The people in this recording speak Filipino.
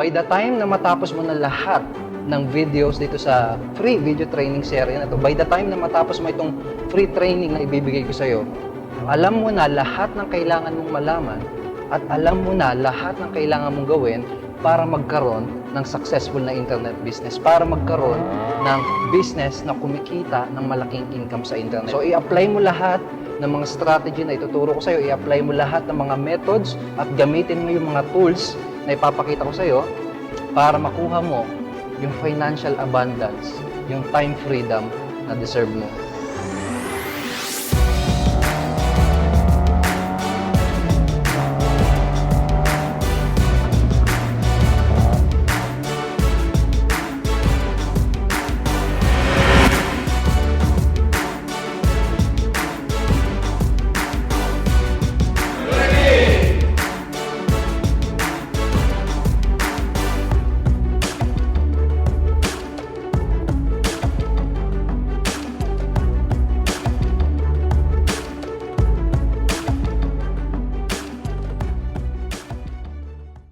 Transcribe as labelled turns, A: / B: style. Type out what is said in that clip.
A: by the time na matapos mo na lahat ng videos dito sa free video training series na to, by the time na matapos mo itong free training na ibibigay ko sa'yo, alam mo na lahat ng kailangan mong malaman at alam mo na lahat ng kailangan mong gawin para magkaroon ng successful na internet business, para magkaroon ng business na kumikita ng malaking income sa internet. So, i-apply mo lahat ng mga strategy na ituturo ko sa'yo, i-apply mo lahat ng mga methods at gamitin mo yung mga tools na ipapakita ko sa'yo para makuha mo yung financial abundance, yung time freedom na deserve mo.